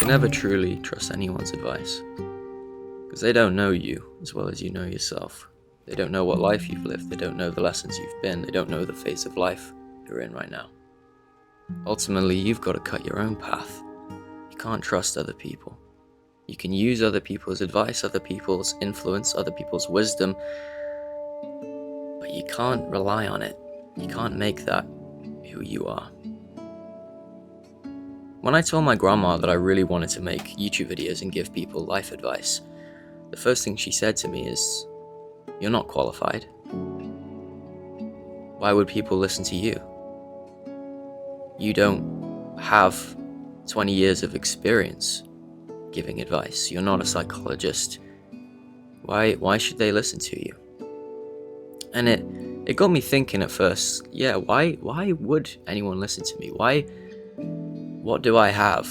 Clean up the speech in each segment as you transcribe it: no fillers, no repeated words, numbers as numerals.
can never truly trust anyone's advice, because they don't know you as well as you know yourself. They don't know what life you've lived, they don't know the lessons you've been, they don't know the phase of life you're in right now. Ultimately, you've got to cut your own path. You can't trust other people. You can use other people's advice, other people's influence, other people's wisdom, but you can't rely on it. You can't make that who you are. When I told my grandma that I really wanted to make YouTube videos and give people life advice, the first thing she said to me is, "You're not qualified. Why would people listen to you? You don't have 20 years of experience giving advice. You're not a psychologist. Why should they listen to you?" And it got me thinking at first, yeah, why would anyone listen to me? What do I have?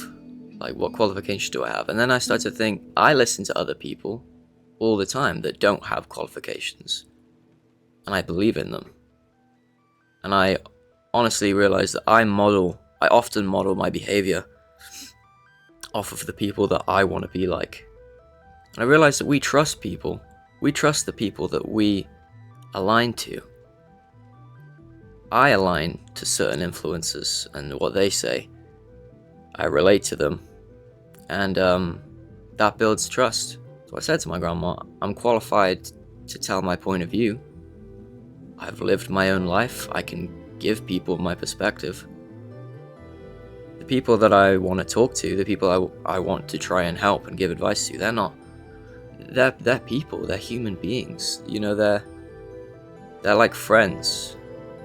Like, what qualifications do I have? And then I started to think, I listen to other people all the time that don't have qualifications, and I believe in them. And I honestly realized that I often model my behavior off of the people that I want to be like. And I realized that we trust people. We trust the people that we align to. I align to certain influences and what they say. I relate to them, and that builds trust. So I said to my grandma, I'm qualified to tell my point of view. I've lived my own life. I can give people my perspective. The people that I want to talk to, the people I want to try and help and give advice to, they're people, they're human beings. You know, they're like friends.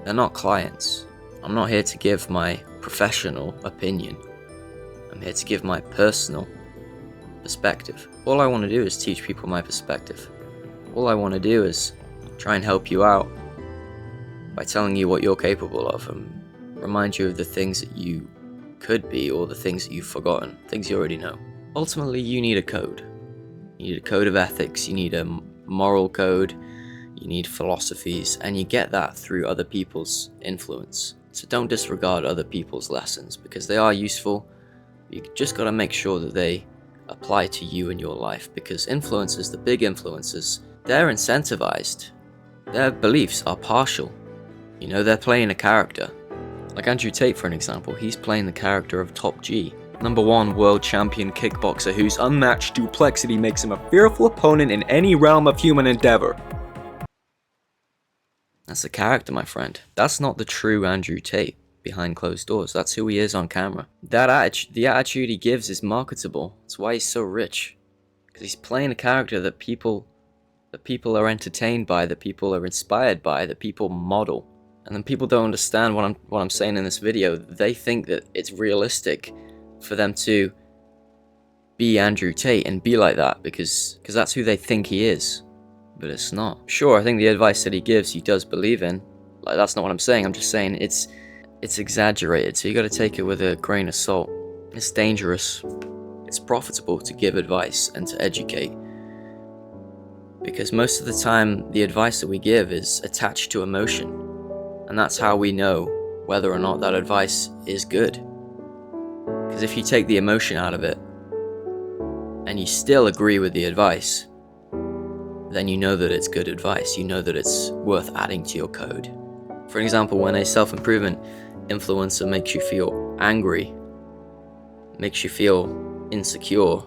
They're not clients. I'm not here to give my professional opinion. I'm here to give my personal perspective. All I want to do is teach people my perspective. All I want to do is try and help you out by telling you what you're capable of and remind you of the things that you could be or the things that you've forgotten, things you already know. Ultimately, you need a code. You need a code of ethics, you need a moral code, you need philosophies, and you get that through other people's influence. So don't disregard other people's lessons, because they are useful. You just got to make sure that they apply to you in your life, because influencers, the big influencers, they're incentivized. Their beliefs are partial. You know, they're playing a character. Like Andrew Tate, for an example, he's playing the character of Top G, #1 world champion kickboxer whose unmatched duplexity makes him a fearful opponent in any realm of human endeavor. That's the character, my friend. That's not the true Andrew Tate behind closed doors. That's who he is on camera. The attitude he gives is marketable. That's why he's so rich, because he's playing a character that people are entertained by, that people are inspired by, that people model. And then people don't understand what I'm saying in this video. They think that it's realistic for them to be Andrew Tate and be like that because that's who they think he is. But it's not. Sure, I think the advice that he gives, he does believe in. Like, that's not what I'm saying. I'm just saying it's exaggerated, so you got to take it with a grain of salt. It's dangerous. It's profitable to give advice and to educate, because most of the time the advice that we give is attached to emotion, and that's how we know whether or not that advice is good. Because if you take the emotion out of it and you still agree with the advice, then you know that it's good advice. You know that it's worth adding to your code. For example, when a self-improvement influencer makes you feel angry, makes you feel insecure,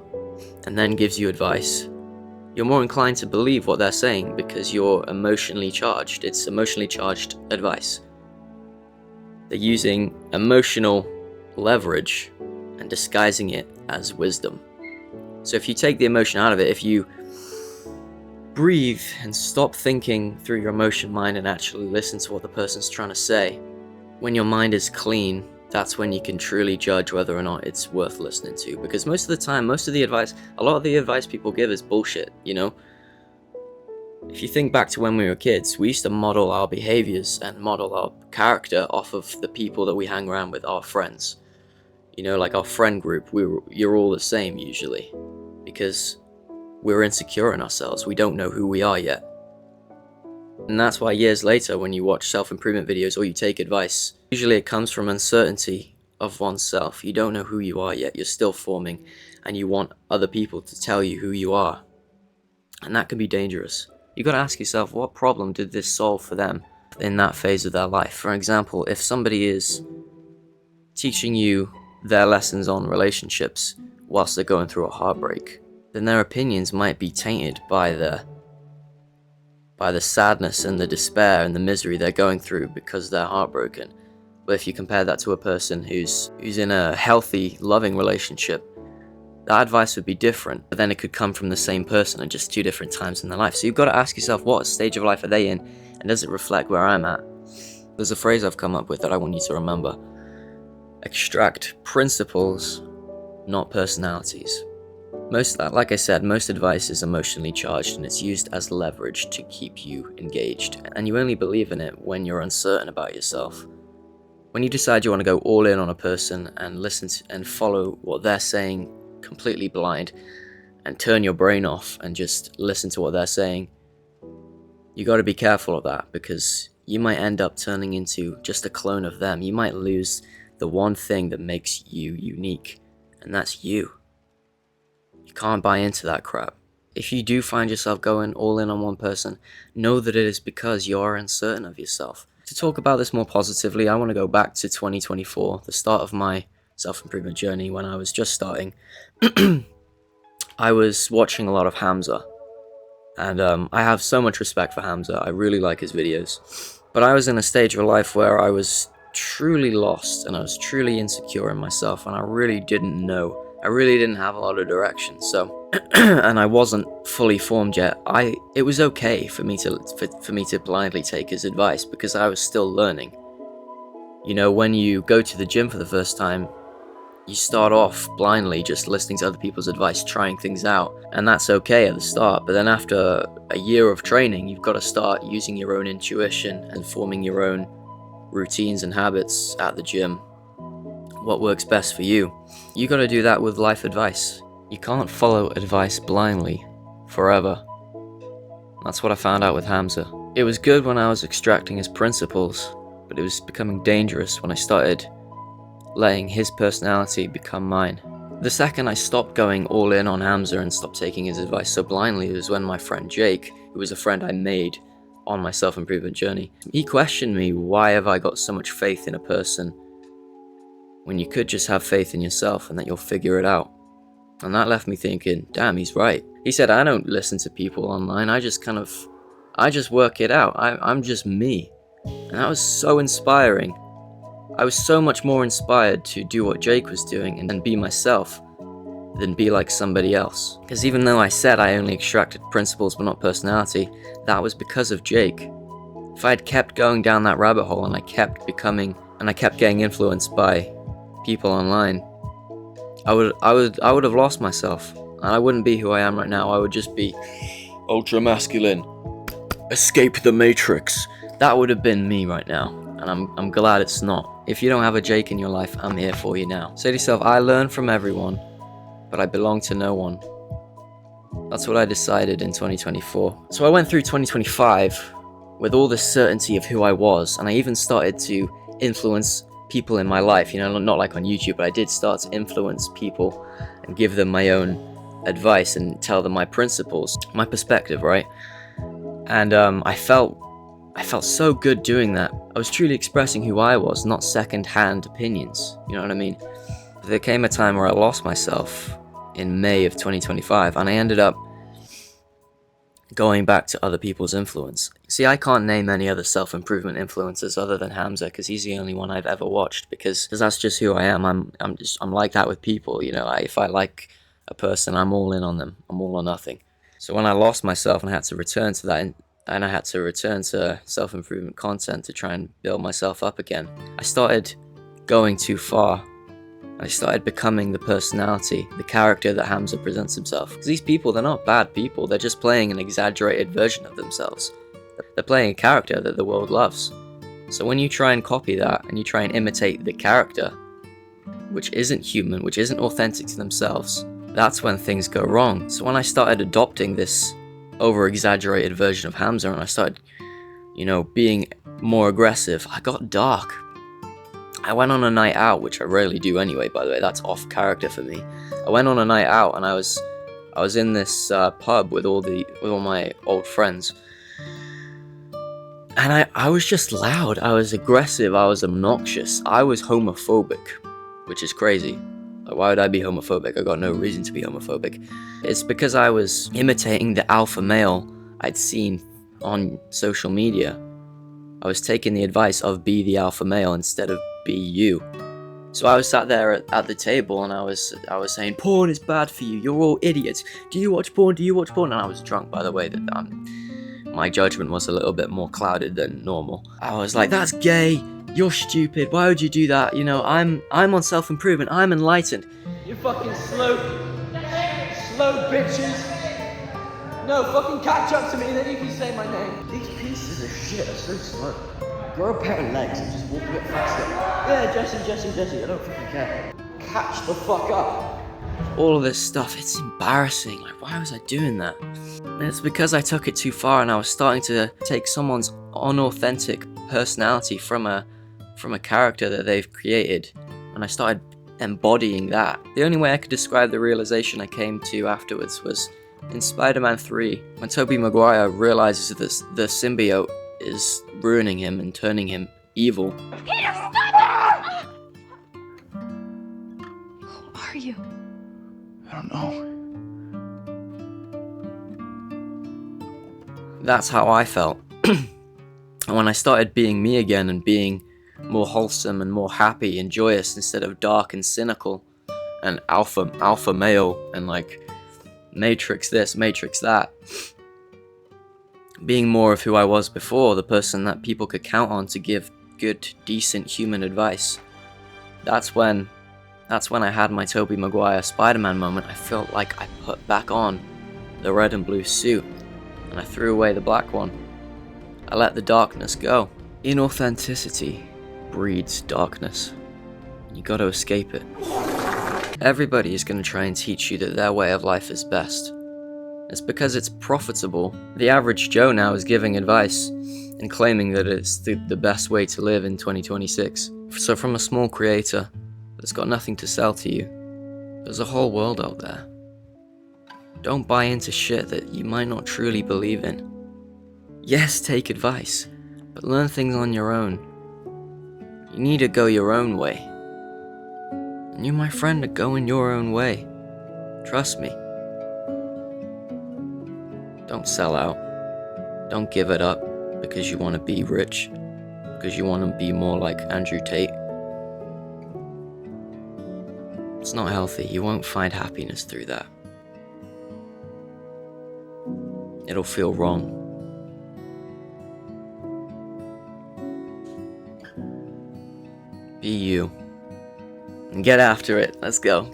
and then gives you advice, you're more inclined to believe what they're saying because you're emotionally charged. It's emotionally charged advice. They're using emotional leverage and disguising it as wisdom. So if you take the emotion out of it, if you breathe and stop thinking through your emotion mind and actually listen to what the person's trying to say, when your mind is clean, that's when you can truly judge whether or not it's worth listening to. Because most of the time, a lot of the advice people give is bullshit, you know? If you think back to when we were kids, we used to model our behaviors and model our character off of the people that we hang around with, our friends. You know, like our friend group, you're all the same usually, because we're insecure in ourselves. We don't know who we are yet. And that's why years later, when you watch self-improvement videos or you take advice, usually it comes from uncertainty of oneself. You don't know who you are yet. You're still forming, and you want other people to tell you who you are. And that can be dangerous. You gotta ask yourself, what problem did this solve for them in that phase of their life? For example, if somebody is teaching you their lessons on relationships whilst they're going through a heartbreak, then their opinions might be tainted by the sadness and the despair and the misery they're going through because they're heartbroken. But if you compare that to a person who's in a healthy, loving relationship, that advice would be different, but then it could come from the same person at just two different times in their life. So you've got to ask yourself, what stage of life are they in, and does it reflect where I'm at? There's a phrase I've come up with that I want you to remember. Extract principles, not personalities. Like I said, most advice is emotionally charged, and it's used as leverage to keep you engaged. And you only believe in it when you're uncertain about yourself. When you decide you want to go all in on a person and listen to and follow what they're saying completely blind, and turn your brain off and just listen to what they're saying, you got to be careful of that, because you might end up turning into just a clone of them. You might lose the one thing that makes you unique, and that's you. You can't buy into that crap. If you do find yourself going all in on one person, know that it is because you're uncertain of yourself. To talk about this more positively, I want to go back to 2024, the start of my self-improvement journey, when I was just starting. I was watching a lot of Hamza, and I have so much respect for Hamza. I really like his videos, but I was in a stage of life where I was truly lost, and I was truly insecure in myself, and I really didn't know. I really didn't have a lot of direction. So, and I wasn't fully formed yet. It was okay for me to blindly take his advice, because I was still learning. You know, when you go to the gym for the first time, you start off blindly just listening to other people's advice, trying things out, and that's okay at the start. But then after a year of training, you've got to start using your own intuition and forming your own routines and habits at the gym. What works best for you? You got to do that with life advice. You can't follow advice blindly forever. That's what I found out with Hamza. It was good when I was extracting his principles, but it was becoming dangerous when I started letting his personality become mine. The second I stopped going all in on Hamza and stopped taking his advice so blindly was when my friend Jake, who was a friend I made on my self-improvement journey, he questioned me, why have I got so much faith in a person when you could just have faith in yourself and that you'll figure it out? And that left me thinking, damn, he's right. He said, I don't listen to people online, I just work it out. I'm just me. And that was so inspiring. I was so much more inspired to do what Jake was doing and be myself than be like somebody else. Because even though I said I only extracted principles but not personality, that was because of Jake. If I had kept going down that rabbit hole and I kept getting influenced by people online, I would have lost myself, and I wouldn't be who I am right now. I would just be ultra masculine, escape the matrix. That would have been me right now, and I'm glad it's not. If you don't have a Jake in your life, I'm here for you now. Say to yourself, I learn from everyone, but I belong to no one. That's what I decided in 2024. So I went through 2025 with all this certainty of who I was, and I even started to influence people in my life, you know, not like on YouTube, but I did start to influence people and give them my own advice and tell them my principles, my perspective, right? And I felt so good doing that. I was truly expressing who I was, not second-hand opinions, you know what I mean? There came a time where I lost myself in May of 2025, and I ended up going back to other people's influence. See, I can't name any other self-improvement influencers other than Hamza, because he's the only one I've ever watched, because that's just who I am. I'm like that with people, you know. If I like a person, I'm all in on them. I'm all or nothing. So when I lost myself and I had to return to that, and I had to return to self-improvement content to try and build myself up again, I started going too far. I started becoming the personality, the character that Hamza presents himself. Because these people, they're not bad people, they're just playing an exaggerated version of themselves. They're playing a character that the world loves. So when you try and copy that, and you try and imitate the character, which isn't human, which isn't authentic to themselves, that's when things go wrong. So when I started adopting this over-exaggerated version of Hamza, and I started, you know, being more aggressive, I got dark. I went on a night out, which I rarely do anyway, by the way, that's off character for me. I went on a night out and I was in this pub with all my old friends. And I was just loud, I was aggressive, I was obnoxious, I was homophobic, which is crazy. Like, why would I be homophobic? I got no reason to be homophobic. It's because I was imitating the alpha male I'd seen on social media. I was taking the advice of be the alpha male instead of be you. So I was sat there at the table and I was saying, porn is bad for you, you're all idiots. Do you watch porn? Do you watch porn? And I was drunk, by the way, that my judgment was a little bit more clouded than normal. I was like, that's gay, you're stupid, why would you do that? You know, I'm on self-improvement, I'm enlightened. You fucking slow bitches. No, fucking catch up to me, then you can say my name. These pieces of shit are so slow. Grow a pair of legs and just walk a bit faster. Yeah, Jesse, I don't fucking care. Catch the fuck up. All of this stuff, it's embarrassing. Like, why was I doing that? And it's because I took it too far and I was starting to take someone's unauthentic personality from a character that they've created, and I started embodying that. The only way I could describe the realization I came to afterwards was in Spider-Man 3, when Tobey Maguire realizes that the symbiote is ruining him and turning him evil. Peter, stop it! Who are you? I don't know. That's how I felt. And when I started being me again and being more wholesome and more happy and joyous instead of dark and cynical and alpha male and like Matrix this, Matrix that, being more of who I was before, the person that people could count on to give good, decent human advice, that's when I had my Tobey Maguire Spider-Man moment. I felt like I put back on the red and blue suit and I threw away the black one. I let the darkness go. Inauthenticity breeds darkness. You gotta escape it. Everybody is gonna try and teach you that their way of life is best. It's because it's profitable. The average Joe now is giving advice and claiming that it's the best way to live in 2026. So from a small creator that's got nothing to sell to you, there's a whole world out there. Don't buy into shit that you might not truly believe in. Yes, take advice, but learn things on your own. You need to go your own way. And you, my friend, are going your own way. Trust me. Don't sell out. Don't give it up because you want to be rich, because you want to be more like Andrew Tate. It's not healthy. You won't find happiness through that. It'll feel wrong. Be you. And get after it. Let's go.